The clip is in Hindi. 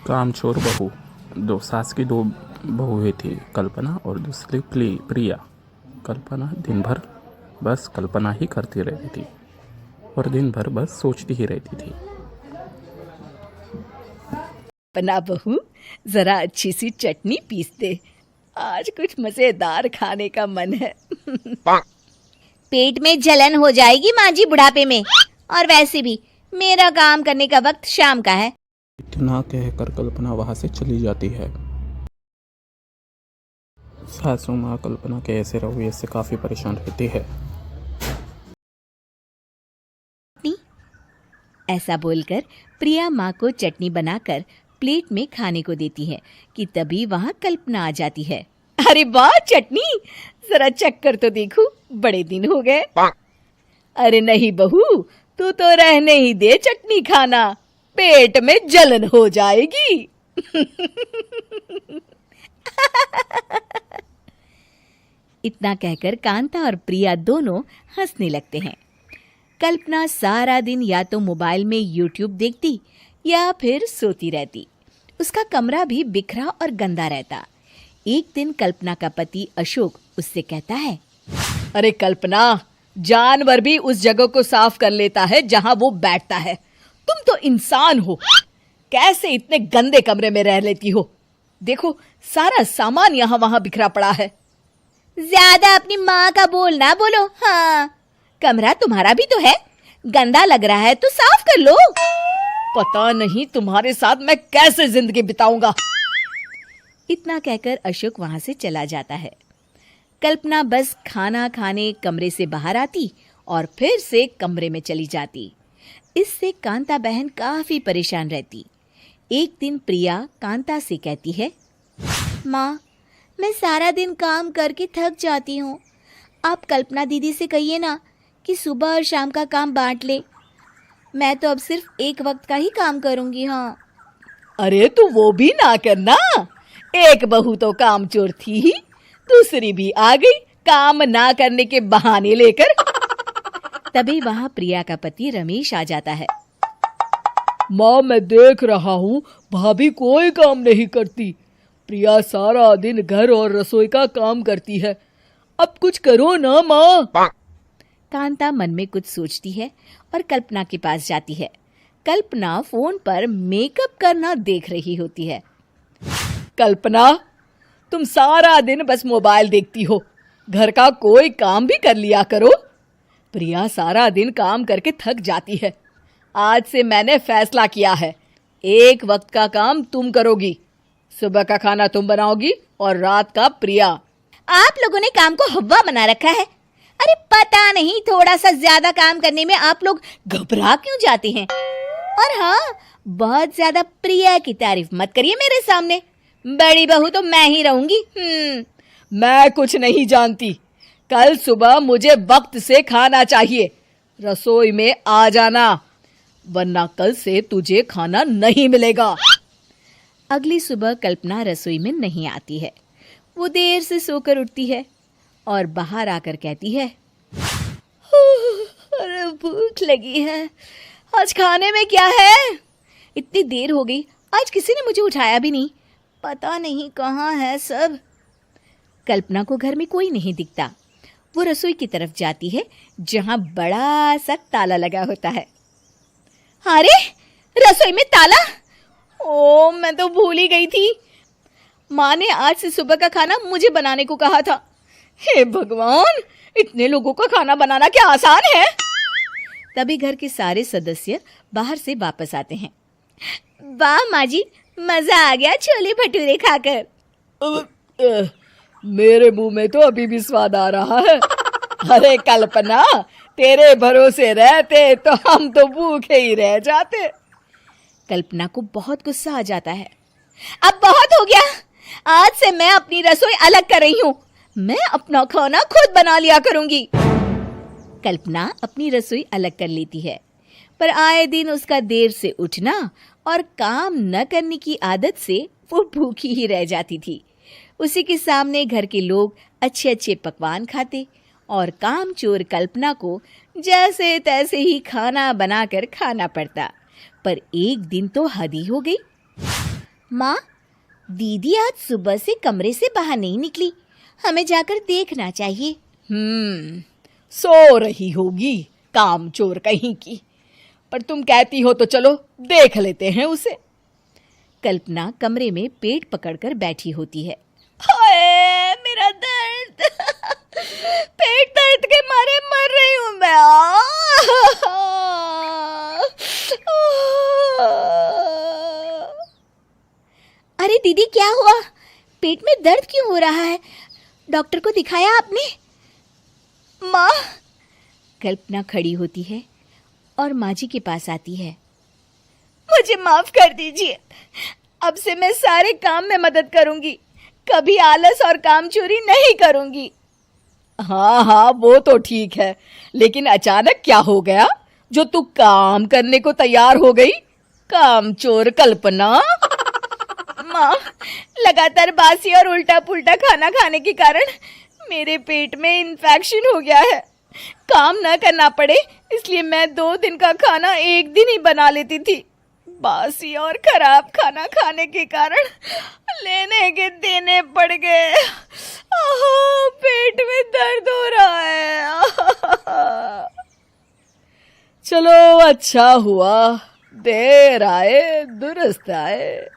कामचोर बहू। दो सास की दो बहुएं थी, कल्पना और दूसरी प्रिया। कल्पना दिन भर बस कल्पना ही करती रहती थी और दिन भर बस सोचती ही रहती थी। पना बहू, जरा अच्छी सी चटनी पीस दे। आज कुछ मजेदार खाने का मन है। पेट में जलन हो जाएगी माँ जी बुढ़ापे में, और वैसे भी मेरा काम करने का वक्त शाम का है। इतना कहकर कल्पना वहां से चली जाती है। सासू माँ कल्पना के ऐसे रवैये से काफी परेशान रहती है। ऐसा बोलकर प्रिया माँ को चटनी बनाकर प्लेट में खाने को देती है कि तभी वहाँ कल्पना आ जाती है। अरे वाह चटनी, जरा चख कर तो देखूं, बड़े दिन हो गए। अरे नहीं बहू, तू तो रहने ही दे चटनी खाना, पेट में जलन हो जाएगी। इतना कहकर कांता और प्रिया दोनों हंसने लगते हैं। कल्पना सारा दिन या तो मोबाइल में यूट्यूब देखती या फिर सोती रहती। उसका कमरा भी बिखरा और गंदा रहता। एक दिन कल्पना का पति अशोक उससे कहता है, अरे कल्पना, जानवर भी उस जगह को साफ कर लेता है जहां वो बैठता है। तुम तो इंसान हो, कैसे इतने गंदे कमरे में रह लेती हो? देखो, सारा सामान यहाँ वहां बिखरा पड़ा है। ज्यादा अपनी माँ का बोल ना बोलो। हाँ, कमरा तुम्हारा भी तो है, गंदा लग रहा है तो साफ कर लो। पता नहीं तुम्हारे साथ मैं कैसे जिंदगी बिताऊंगा। इतना कहकर अशोक वहां से चला जाता है। कल्पना बस खाना खाने कमरे से बाहर आती और फिर से कमरे में चली जाती। इससे कांता बहन काफी परेशान रहती। एक दिन प्रिया कांता से कहती है, माँ, मैं सारा दिन काम करके थक जाती हूँ। आप कल्पना दीदी से कहिए ना कि सुबह और शाम का काम बांट ले। मैं तो अब सिर्फ एक वक्त का ही काम करूँगी। हाँ। अरे तू वो भी ना करना, एक बहू तो कामचोर थी ही, दूसरी भी आ गई काम ना करने के बहाने लेकर। तभी वहां प्रिया का पति रमेश आ जाता है। माँ, मैं देख रहा हूँ भाभी कोई काम नहीं करती। प्रिया सारा दिन घर और रसोई का काम करती है, अब कुछ करो ना माँ। कांता मन में कुछ सोचती है और कल्पना के पास जाती है। कल्पना फोन पर मेकअप करना देख रही होती है। कल्पना, तुम सारा दिन बस मोबाइल देखती हो, घर का कोई काम भी कर लिया करो। प्रिया सारा दिन काम करके थक जाती है। आज से मैंने फैसला किया है, एक वक्त का काम तुम करोगी। सुबह का खाना तुम बनाओगी और रात का प्रिया। आप लोगों ने काम को हवा बना रखा है। अरे पता नहीं थोड़ा सा ज्यादा काम करने में आप लोग घबरा क्यों जाते हैं। और हाँ, बहुत ज्यादा प्रिया की तारीफ मत करिए मेरे सामने। बड़ी बहू तो मैं ही रहूंगी। मैं कुछ नहीं जानती। कल सुबह मुझे वक्त से खाना चाहिए। रसोई में आ जाना, वरना कल से तुझे खाना नहीं मिलेगा। अगली सुबह कल्पना रसोई में नहीं आती है। वो देर से सोकर उठती है और बाहर आकर कहती है, अरे भूख लगी है, आज खाने में क्या है? इतनी देर हो गई, आज किसी ने मुझे उठाया भी नहीं। पता नहीं कहाँ है सब। कल्पना को घर में कोई नहीं दिखता। वो रसोई की तरफ जाती है जहां बड़ा सा ताला लगा होता है। अरे, रसोई में ताला! ओ, मैं तो भूल ही गई थी। माँ ने आज से सुबह का खाना मुझे बनाने को कहा था। हे भगवान, इतने लोगों का खाना बनाना क्या आसान है? तभी घर के सारे सदस्य बाहर से वापस आते हैं। वाह माँ जी, मजा आ गया छोले भटूरे खाकर। मेरे मुंह में तो अभी भी स्वाद आ रहा है। अरे कल्पना, तेरे भरोसे रहते तो हम तो भूखे ही रह जाते। कल्पना को बहुत गुस्सा आ जाता है। अब बहुत हो गया, आज से मैं अपनी रसोई अलग कर रही हूँ। मैं अपना खाना खुद बना लिया करूंगी। कल्पना अपनी रसोई अलग कर लेती है, पर आए दिन उसका देर से उठना और काम न करने की आदत से वो भूखी ही रह जाती थी। उसी के सामने घर के लोग अच्छे अच्छे पकवान खाते और कामचोर कल्पना को जैसे तैसे ही खाना बनाकर खाना पड़ता। पर एक दिन तो हद ही हो गई। माँ, दीदी आज सुबह से कमरे से बाहर नहीं निकली, हमें जाकर देखना चाहिए। सो रही होगी कामचोर कहीं की, पर तुम कहती हो तो चलो देख लेते हैं उसे। कल्पना कमरे में पेट पकड़कर बैठी होती है। हाय मेरा दर्द, पेट दर्द के मारे मर रही हूं मैं। अरे दीदी, क्या हुआ? पेट में दर्द क्यों हो रहा है? डॉक्टर को दिखाया आपने? माँ, कल्पना खड़ी होती है और माँ जी के पास आती है। मुझे माफ कर दीजिए, अब से मैं सारे काम में मदद करूंगी, कभी आलस और काम चोरी नहीं करूंगी। हाँ, वो तो ठीक है, लेकिन अचानक क्या हो गया जो तू काम करने को तैयार हो गई? कामचोर कल्पना। माँ, लगातार बासी और उल्टा पुल्टा खाना खाने के कारण मेरे पेट में इन्फेक्शन हो गया है। काम न करना पड़े इसलिए मैं 2 दिन का खाना एक दिन ही बना लेती थी। बासी और खराब खाना खाने के कारण लेने के देने पड़ गए। पेट में दर्द हो रहा है। चलो अच्छा हुआ, देर आए दुरुस्त आए।